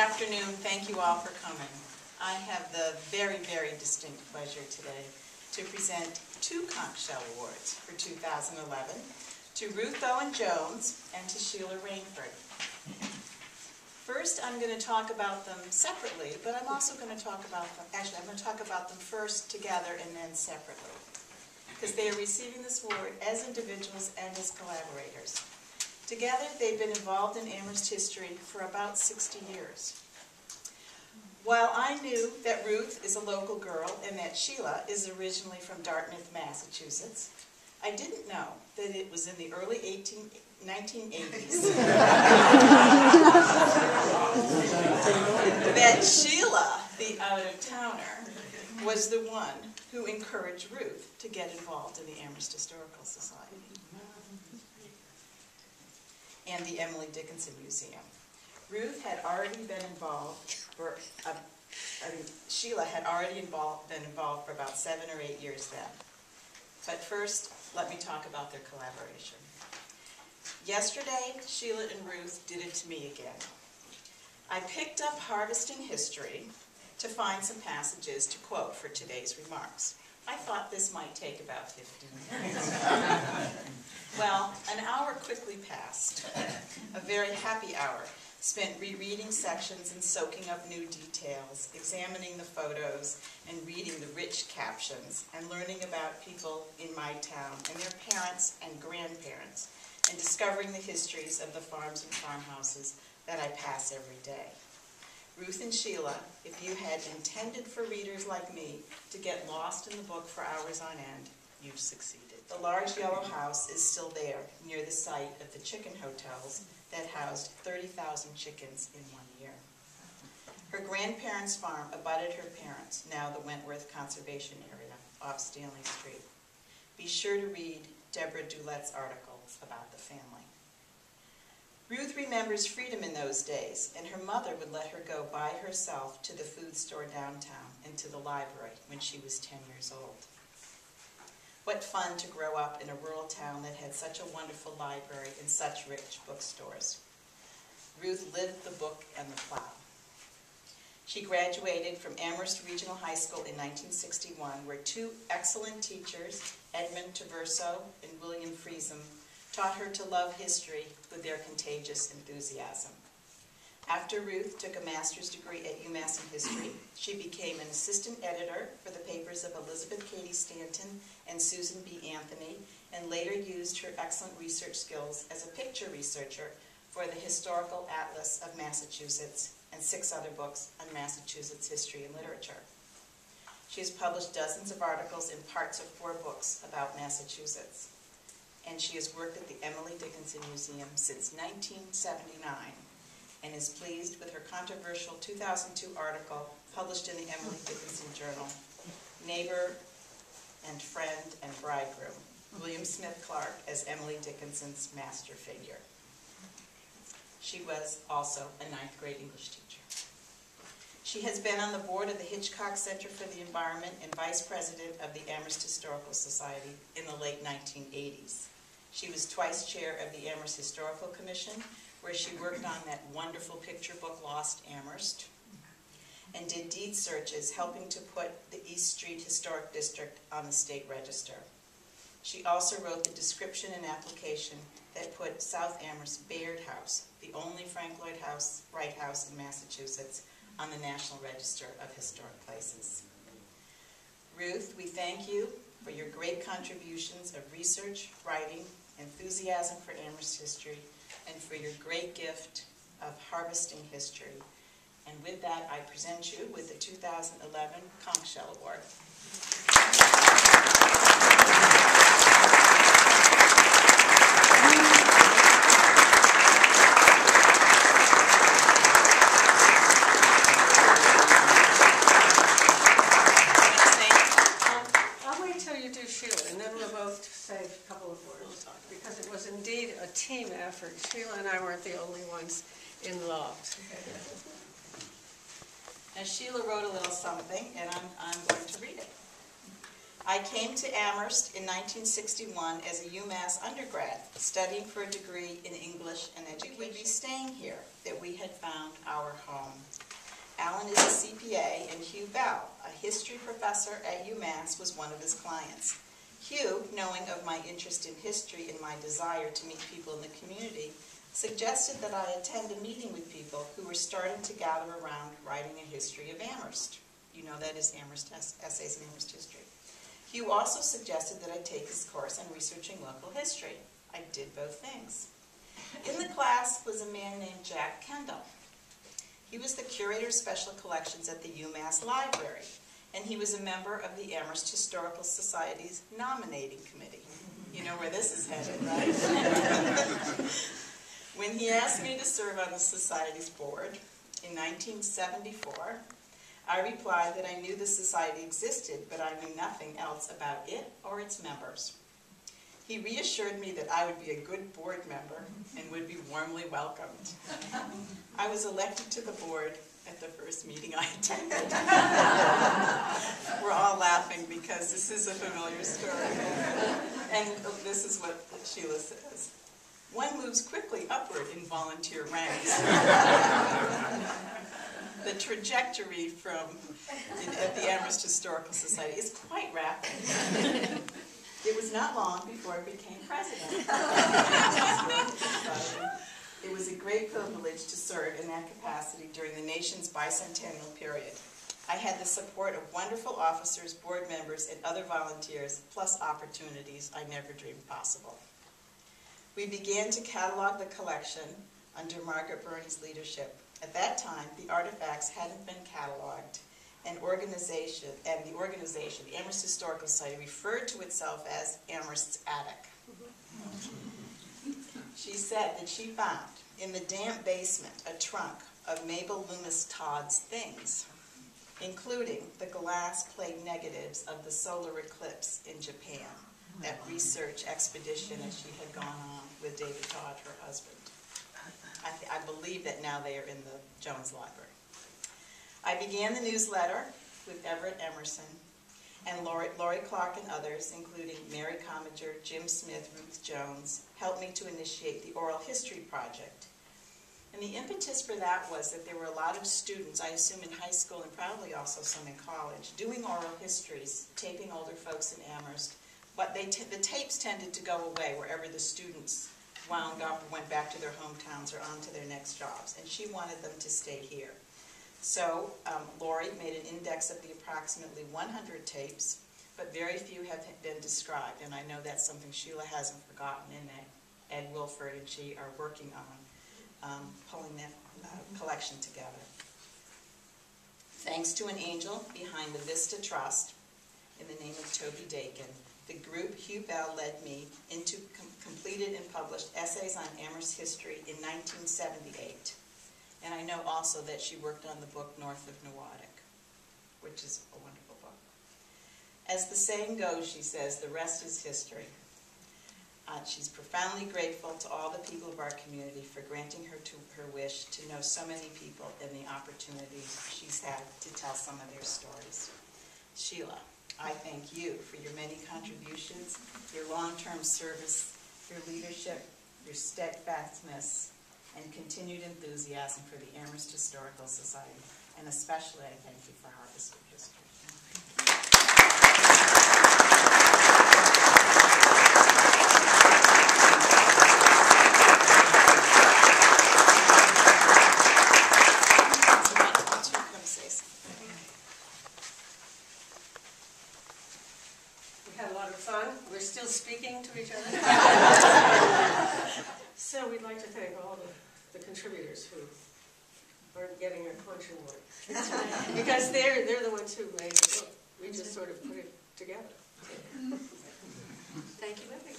afternoon. Thank you all for coming. I have the very, very distinct pleasure today to present 2 Conch Awards for 2011 to Ruth Owen Jones and to Sheila Rainford. First, I'm going to talk about them separately, but I'm also going to talk about them, actually, I'm going to talk about them first together and then separately, because they are receiving this award as individuals and as collaborators. Together, they've been involved in Amherst history for about 60 years. While I knew that Ruth is a local girl and that Sheila is originally from Dartmouth, Massachusetts, I didn't know that it was in the early 1980s that Sheila, the out-of-towner, was the one who encouraged Ruth to get involved in the Amherst Historical Society and the Emily Dickinson Museum. Ruth had already been involved for, Sheila had already been involved for about 7 or 8 years then. But first, let me talk about their collaboration. Yesterday, Sheila and Ruth did it to me again. I picked up Harvesting History to find some passages to quote for today's remarks. I thought this might take about 15 minutes. Well, an hour quickly passed, a very happy hour, spent rereading sections and soaking up new details, examining the photos and reading the rich captions, and learning about people in my town and their parents and grandparents, and discovering the histories of the farms and farmhouses that I pass every day. Ruth and Sheila, if you had intended for readers like me to get lost in the book for hours on end, you've succeeded. The large yellow house is still there, near the site of the chicken hotels that housed 30,000 chickens in 1 year. Her grandparents' farm abutted her parents', now the Wentworth Conservation Area, off Stanley Street. Be sure to read Deborah Doulette's article about the family. Ruth remembers freedom in those days, and her mother would let her go by herself to the food store downtown and to the library when she was 10 years old. What fun to grow up in a rural town that had such a wonderful library and such rich bookstores. Ruth lived the book and the plow. She graduated from Amherst Regional High School in 1961, where 2 excellent teachers, Edmund Traverso and William Friesen, taught her to love history with their contagious enthusiasm. After Ruth took a master's degree at UMass in history, she became an assistant editor for the papers of Elizabeth Cady Stanton and Susan B. Anthony, and later used her excellent research skills as a picture researcher for the Historical Atlas of Massachusetts and 6 other books on Massachusetts history and literature. She has published dozens of articles in parts of 4 books about Massachusetts, and she has worked at the Emily Dickinson Museum since 1979, and is pleased with her controversial 2002 article published in the Emily Dickinson Journal, Neighbor and Friend and Bridegroom, William Smith Clark as Emily Dickinson's master figure. She was also a 9th grade English teacher. She has been on the board of the Hitchcock Center for the Environment and vice president of the Amherst Historical Society in the late 1980s. She was twice chair of the Amherst Historical Commission, where she worked on that wonderful picture book, Lost Amherst, and did deed searches, helping to put the East Street Historic District on the state register. She also wrote the description and application that put South Amherst Bayard House, the only Frank Lloyd Wright house in Massachusetts, on the National Register of Historic Places. Ruth, we thank you for your great contributions of research, writing, enthusiasm for Amherst history, and for your great gift of harvesting history. And with that, I present you with the 2011 Conch Award. I'll wait till you do Sheila, and then we'll both say a couple of words, because it was indeed a team effort. Sheila and I weren't the only ones involved. Now, Sheila wrote a little something, and I'm going to read it. I came to Amherst in 1961 as a UMass undergrad, studying for a degree in English and education. We'd be staying here, that we had found our home. Alan is a CPA, and Hugh Bell, a history professor at UMass, was one of his clients. Hugh, knowing of my interest in history and my desire to meet people in the community, suggested that I attend a meeting with people who were starting to gather around writing a history of Amherst. You know that is Amherst Essays in Amherst History. Hugh also suggested that I take his course on researching local history. I did both things. In the class was a man named Jack Kendall. He was the curator of special collections at the UMass Library, and he was a member of the Amherst Historical Society's nominating committee. You know where this is headed, right? When he asked me to serve on the Society's board in 1974, I replied that I knew the Society existed, but I knew nothing else about it or its members. He reassured me that I would be a good board member and would be warmly welcomed. I was elected to the board at the first meeting I attended. We're all laughing because this is a familiar story. And this is what Sheila says. One moves quickly upward in volunteer ranks. The trajectory at the Amherst Historical Society is quite rapid. It was not long before I became president. It was a great privilege to serve in that capacity during the nation's bicentennial period. I had the support of wonderful officers, board members, and other volunteers, plus opportunities I never dreamed possible. We began to catalog the collection under Margaret Burney's leadership. At that time, the artifacts hadn't been cataloged, and the organization, the Amherst Historical Society, referred to itself as Amherst's Attic. She said that she found in the damp basement a trunk of Mabel Loomis Todd's things, including the glass plate negatives of the solar eclipse in Japan, that research expedition that she had gone on with David Todd, her husband. I believe that now they are in the Jones Library. I began the newsletter with Everett Emerson and Laurie Clark and others, including Mary Commager, Jim Smith, Ruth Jones, helped me to initiate the Oral History Project. And the impetus for that was that there were a lot of students, I assume in high school and probably also some in college, doing oral histories, taping older folks in Amherst, but the tapes tended to go away wherever the students wound up or went back to their hometowns or on to their next jobs, and she wanted them to stay here. So Laurie made an index of the approximately 100 tapes, but very few have been described, and I know that's something Sheila hasn't forgotten, and that Ed Wilford and she are working on pulling that collection together. Thanks to an angel behind the Vista Trust, in the name of Toby Dakin, the group Hugh Bell led me into completed and published essays on Amherst history in 1978. And I know also that she worked on the book North of Newartic, which is a wonderful book. As the saying goes, she says, the rest is history. She's profoundly grateful to all the people of our community for granting her wish to know so many people and the opportunities she's had to tell some of their stories. Sheila, I thank you for your many contributions, your long-term service, your leadership, your steadfastness, and continued enthusiasm for the Amherst Historical Society, and especially I thank you for Harvest of History. We had a lot of fun. We're still speaking to each other. So we'd like to thank all the contributors who aren't getting a Conch award. Because they're the ones who made the book. We just sort of put it together. Thank you, everyone.